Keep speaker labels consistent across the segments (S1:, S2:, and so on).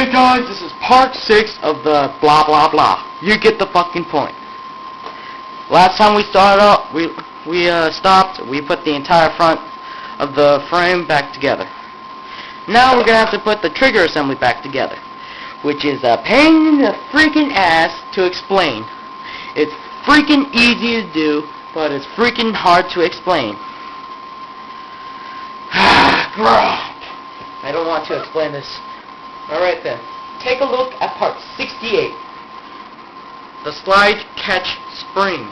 S1: Hey guys, this is part 6 of the blah blah blah. You get the fucking point. Last time we started up, we stopped, we put the entire front of the frame back together. Now we're gonna have to put the trigger assembly back together, which is a pain in the freaking ass to explain. It's freaking easy to do, but it's freaking hard to explain. I don't want to explain this. Alright then, take a look at part 68. The slide catch spring.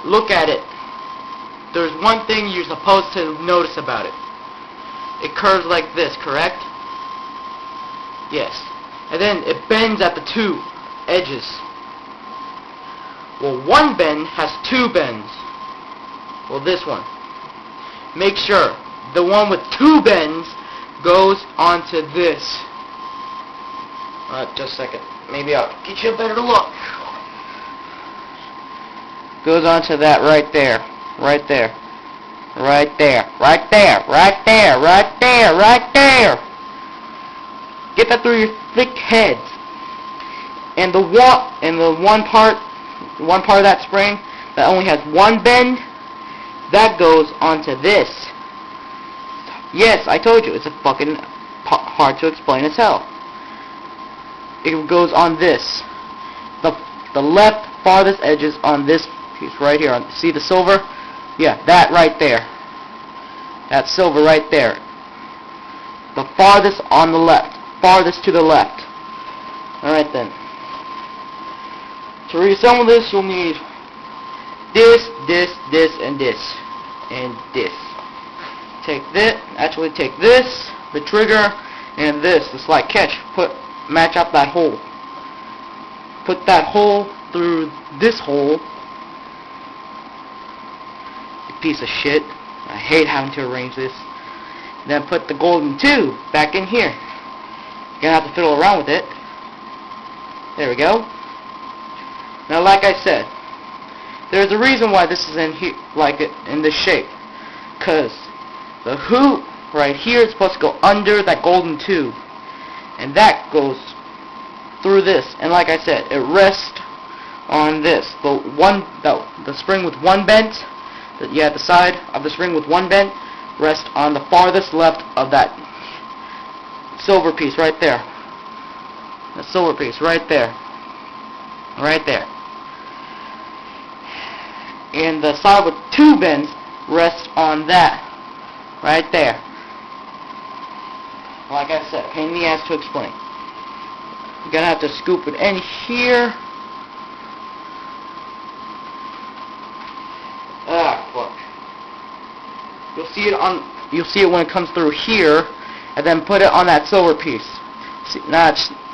S1: Look at it. There's one thing you're supposed to notice about it. It curves like this, correct? Yes. And then it bends at the two edges. Well, one bend has two bends. Well, this one. Make sure the one with two bends goes onto this. Just a second. Maybe I'll get you a better look. Goes onto that right there. Right there. Right there. Right there. Right there. Right there. Right there. Get that through your thick head. And the one part of that spring that only has one bend, that goes onto this. Yes, I told you, it's a fucking hard to explain as hell. It goes on this. The left farthest edge is on this piece right here. See the silver? Yeah, that right there. That silver right there. The farthest on the left. Farthest to the left. Alright then. To reassemble this, you'll need this, and this. And this. Take this, the trigger, and this, the slide catch. Match up that hole. Put that hole through this hole. You piece of shit. I hate having to arrange this. Then put the golden tube back in here. You're gonna have to fiddle around with it. There we go. Now, like I said, there's a reason why this is in here, like it in this shape. 'Cause the hoop right here is supposed to go under that golden tube, and that goes through this. And like I said, it rests on this. The spring with one bend, the side of the spring with one bend rests on the farthest left of that silver piece right there. The silver piece right there, right there. And the side with two bends rests on that. Right there. Like I said, pain in the ass to explain. You're gonna have to scoop it in here. Fuck. You'll see it when it comes through here, and then put it on that silver piece. See,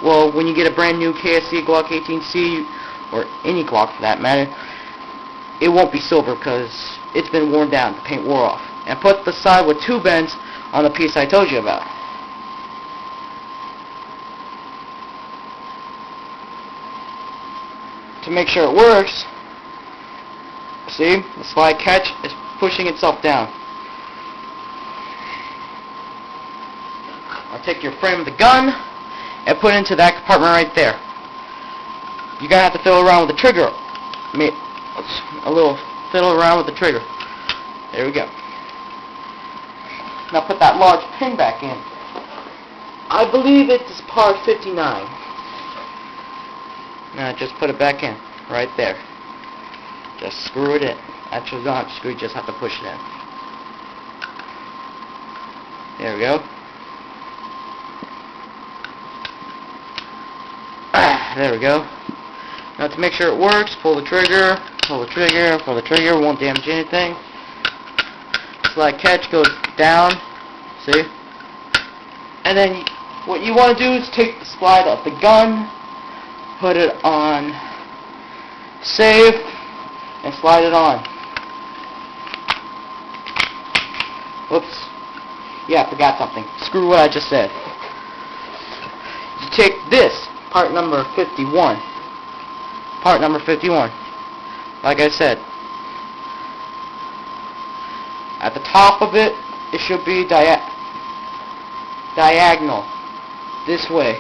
S1: well, when you get a brand new KSC GLOCK 18C or any Glock for that matter, it won't be silver because it's been worn down. The paint wore off. And put the side with two bends on the piece I told you about. To make sure it works, see, the slide catch is pushing itself down. I'll take your frame of the gun and put it into that compartment right there. You're going to have to fiddle around with the trigger. A little fiddle around with the trigger. There we go. Now put that large pin back in. I believe it is part 59. Now just put it back in. Right there. Just screw it in. Actually, you don't have to screw it, you just have to push it in. There we go. There we go. Now to make sure it works, pull the trigger, won't damage anything. Slide catch goes down, see? And then what you want to do is take the slide of the gun, put it on save, and slide it on. Whoops. Yeah, I forgot something. Screw what I just said. You take this, part number 51. Part number 51. Like I said, at the top of it, it should be diagonal. this way.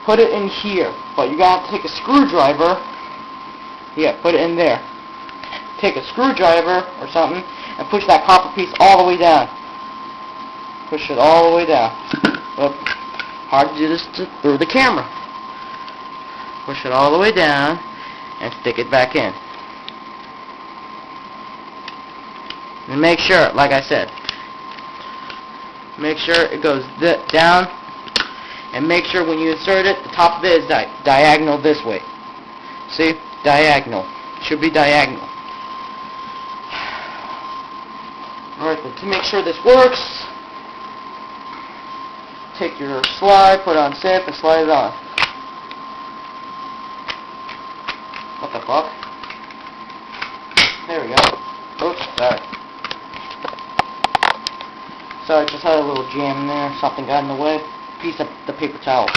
S1: Put it in here, but you're gonna have to take a screwdriver. Yeah, put it in there. Take a screwdriver or something and push that copper piece all the way down. Push it all the way down. Well, hard to do this through the camera. Push it all the way down and stick it back in. And make sure, like I said, make sure it goes down, and make sure when you insert it, the top of it is diagonal this way. See? Diagonal. Should be diagonal. Alright, then to make sure this works, take your slide, put it on zip, and slide it on. What the fuck? There we go. Oops, sorry. Sorry, just had a little jam in there. Something got in the way. Piece of the paper towel.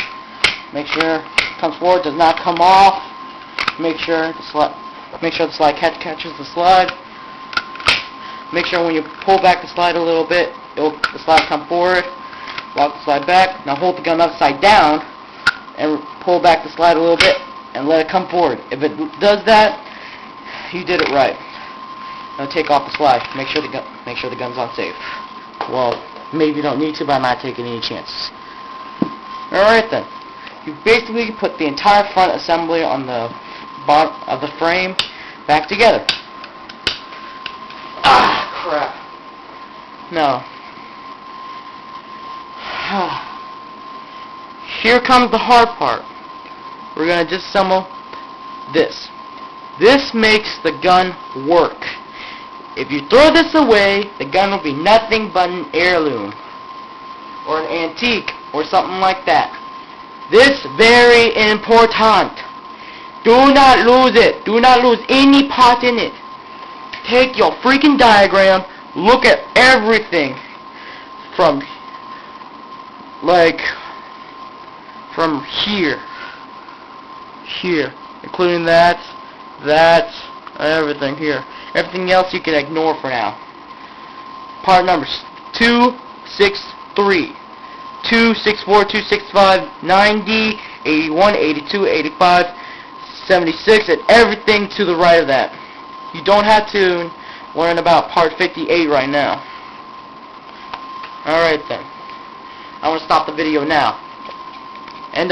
S1: Make sure it comes forward, does not come off. Make sure the slide catches the slide. Make sure when you pull back the slide a little bit, the slide come forward. Lock the slide back. Now hold the gun upside down and pull back the slide a little bit and let it come forward. If it does that, you did it right. Now take off the slide. Make sure the gun's on safe. Well, maybe you don't need to, but I'm not taking any chances. Alright then. You basically put the entire front assembly on the bottom of the frame back together. Ah, crap. No. Here comes the hard part. We're going to disassemble this. This makes the gun work. If you throw this away, the gun will be nothing but an heirloom or an antique or something like that. This very important. Do not lose it. Do not lose any part in it. Take your freaking diagram, look at everything from here, including that, everything here. Everything else you can ignore for now. Part numbers 263, 264, 265, 90, 81, 82, 85, 76, and everything to the right of that. You don't have to learn about part 58 right now. Alright then. I'm going to stop the video now. End the